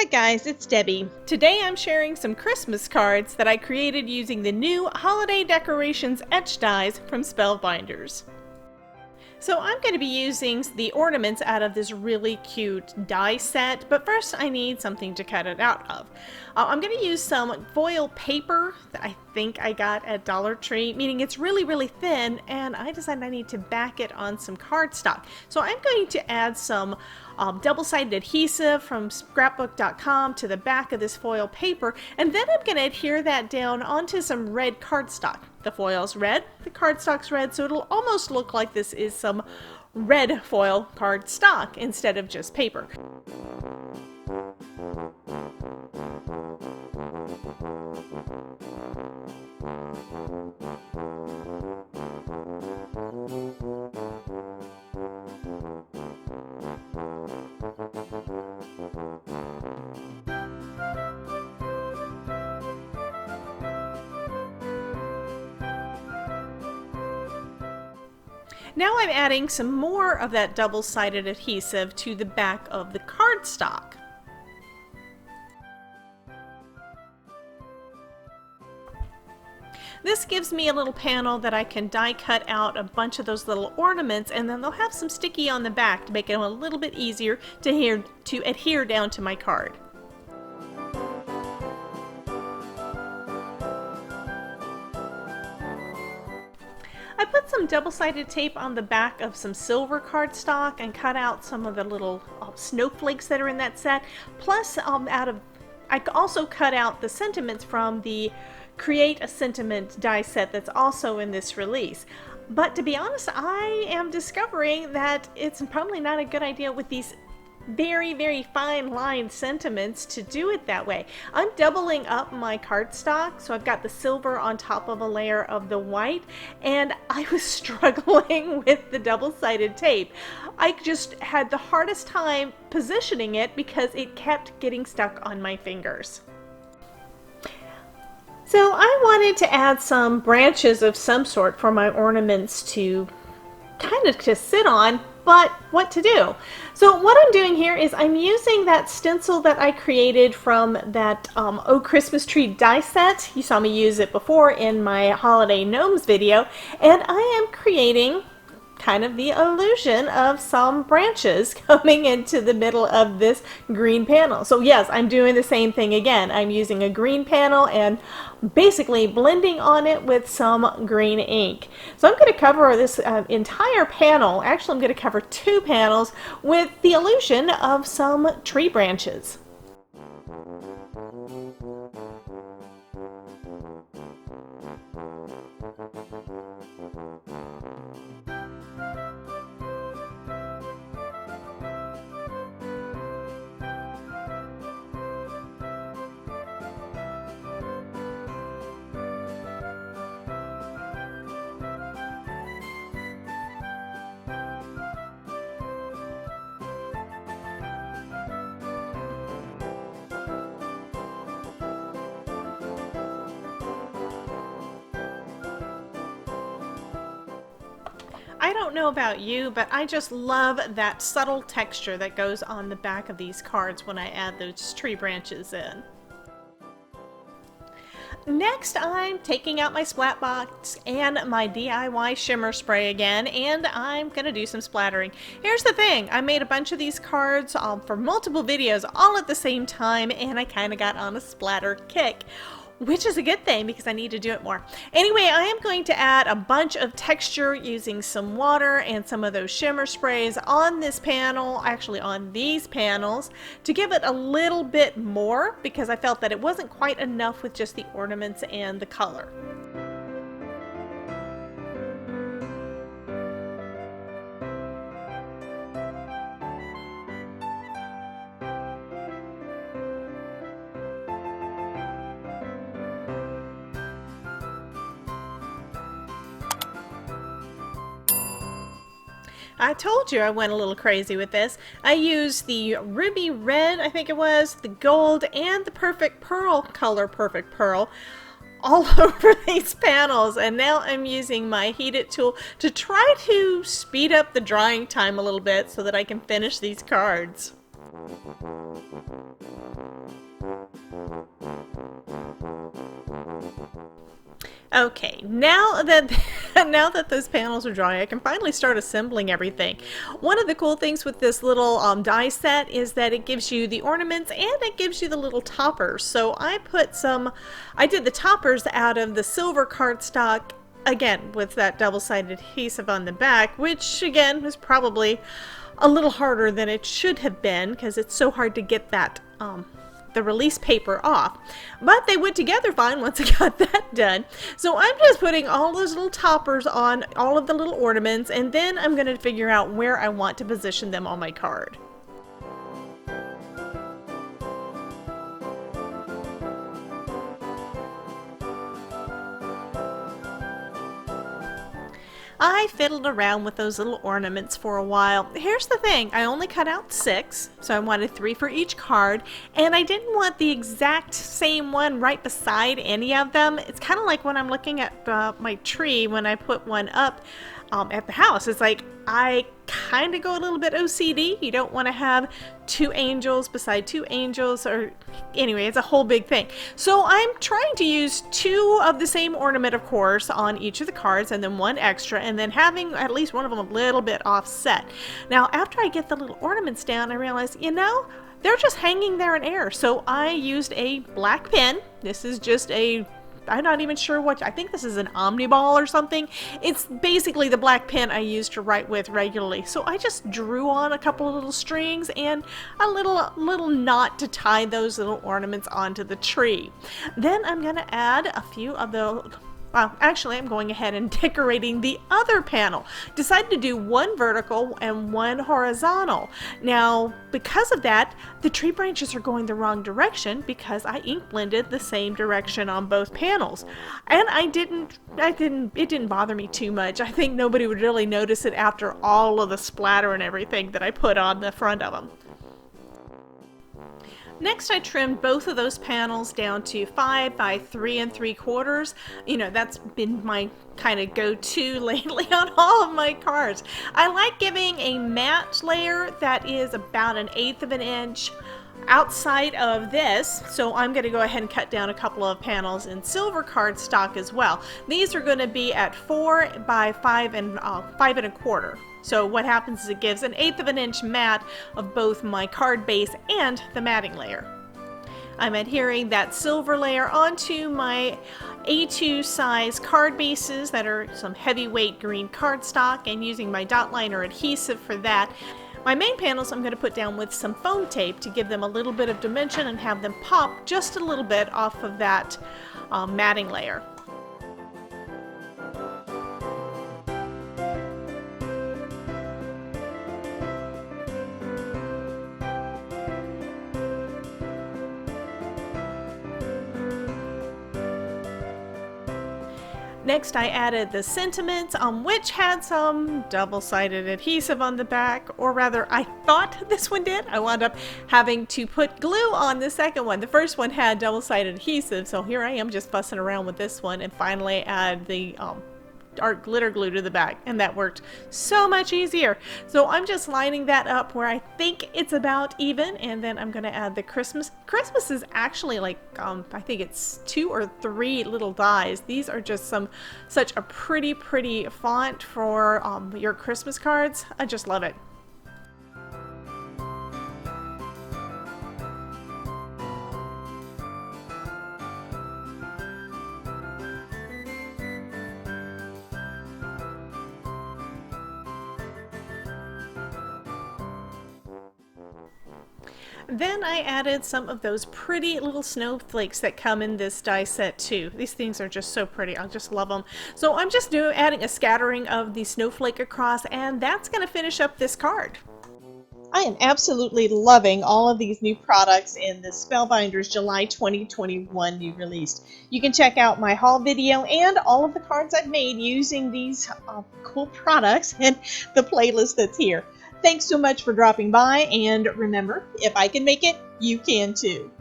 guys, it's Debbie. Today I'm sharing some Christmas cards that I created using the new Holiday Decorations Etched dies from Spellbinders. So I'm going to be using the ornaments out of this really cute die set, but first I need something to cut it out of. I'm going to use some foil paper that I think I got at Dollar Tree, meaning it's really thin, and I decided I need to back it on some cardstock. So I'm going to add some double-sided adhesive from scrapbook.com to the back of this foil paper, and then I'm going to adhere that down onto some red cardstock. The foil's red, the cardstock's red, so it'll almost look like this is some red foil cardstock instead of just paper. Now I'm adding some more of that double-sided adhesive to the back of the cardstock. This gives me a little panel that I can die cut out a bunch of those little ornaments, and then they'll have some sticky on the back to make it a little bit easier to adhere down to my card. I put some double-sided tape on the back of some silver cardstock and cut out some of the little snowflakes that are in that set. Plus, I also cut out the sentiments from the Create a Sentiment die set that's also in this release. But to be honest, I am discovering that it's probably not a good idea with these very fine lined sentiments to do it that way. I'm doubling up my cardstock, so I've got the silver on top of a layer of the white, and I was struggling with the double-sided tape. I just had the hardest time positioning it because it kept getting stuck on my fingers. So I wanted to add some branches of some sort for my ornaments to kind of to sit on, but what to do? So what I'm doing here is I'm using that stencil that I created from that Oh Christmas Tree die set. You saw me use it before in my Holiday Gnomes video, and I am creating kind of the illusion of some branches coming into the middle of this green panel. So yes, I'm doing the same thing again. I'm using a green panel and basically blending on it with some green ink. So I'm going to cover this entire panel, actually I'm going to cover two panels, with the illusion of some tree branches. I don't know about you, but I just love that subtle texture that goes on the back of these cards when I add those tree branches in. Next, I'm taking out my splat box and my DIY shimmer spray again, and I'm gonna do some splattering. Here's the thing, I made a bunch of these cards for multiple videos all at the same time, and I kind of got on a splatter kick, which is a good thing because I need to do it more. Anyway, I am going to add a bunch of texture using some water and some of those shimmer sprays on this panel, actually on these panels, to give it a little bit more because I felt that it wasn't quite enough with just the ornaments and the color. I told you I went a little crazy with this. I used the ruby red, I think it was, the gold, and the perfect pearl color, perfect pearl, all over these panels, and now I'm using my heated tool to try to speed up the drying time a little bit so that I can finish these cards. Okay, now that now that those panels are dry, I can finally start assembling everything. One of the cool things with this little die set is that it gives you the ornaments and it gives you the little toppers. So I did the toppers out of the silver cardstock, again with that double-sided adhesive on the back, which again was probably a little harder than it should have been because it's so hard to get that the release paper off, but they went together fine once I got that done. So I'm just putting all those little toppers on all of the little ornaments, and then I'm going to figure out where I want to position them on my card. I fiddled around with those little ornaments for a while. Here's the thing, I only cut out 6, so I wanted 3 for each card, and I didn't want the exact same one right beside any of them. It's kind of like when I'm looking at my tree when I put one up at the house. It's like I kind of go a little bit OCD. You don't want to have 2 angels beside 2 angels, or anyway, it's a whole big thing. So I'm trying to use 2 of the same ornament, of course, on each of the cards, and then 1 extra, and then having at least one of them a little bit offset. Now, after I get the little ornaments down, I realize, you know, they're just hanging there in air. So I used a black pen. This is just I'm not even sure what, I think this is an Omniball or something. It's basically the black pen I use to write with regularly. So I just drew on a couple of little strings and a little knot to tie those little ornaments onto the tree. Then I'm going to add a few of the, well, actually I'm going ahead and decorating the other panel. Decided to do 1 vertical and 1 horizontal. Now, because of that, the tree branches are going the wrong direction because I ink blended the same direction on both panels. And it didn't bother me too much. I think nobody would really notice it after all of the splatter and everything that I put on the front of them. Next, I trimmed both of those panels down to 5 by 3 3/4. You know, that's been my kind of go-to lately on all of my cards. I like giving a matte layer that is about 1/8 of an inch outside of this, so I'm going to go ahead and cut down a couple of panels in silver cardstock as well. These are going to be at 4 by 5 1/4. So what happens is it gives 1/8 of an inch matte of both my card base and the matting layer. I'm adhering that silver layer onto my A2 size card bases that are some heavyweight green cardstock, and using my dot liner adhesive for that. My main panels I'm going to put down with some foam tape to give them a little bit of dimension and have them pop just a little bit off of that matting layer. Next, I added the sentiments, which had some double-sided adhesive on the back, or rather, I thought this one did. I wound up having to put glue on the second one. The first one had double-sided adhesive, so here I am just fussing around with this one, and finally add the art glitter glue to the back, and that worked so much easier. So I'm just lining that up where I think it's about even, and then I'm going to add the Christmas. Christmas is actually like I think it's 2 or 3 little dies. These are just such a pretty font for your Christmas cards. I just love it. Then I added some of those pretty little snowflakes that come in this die set too. These things are just so pretty. I just love them. So I'm just adding a scattering of the snowflake across, and that's going to finish up this card. I am absolutely loving all of these new products in the Spellbinders July 2021 new release. You can check out my haul video and all of the cards I've made using these cool products and the playlist that's here. Thanks so much for dropping by, and remember, if I can make it, you can too.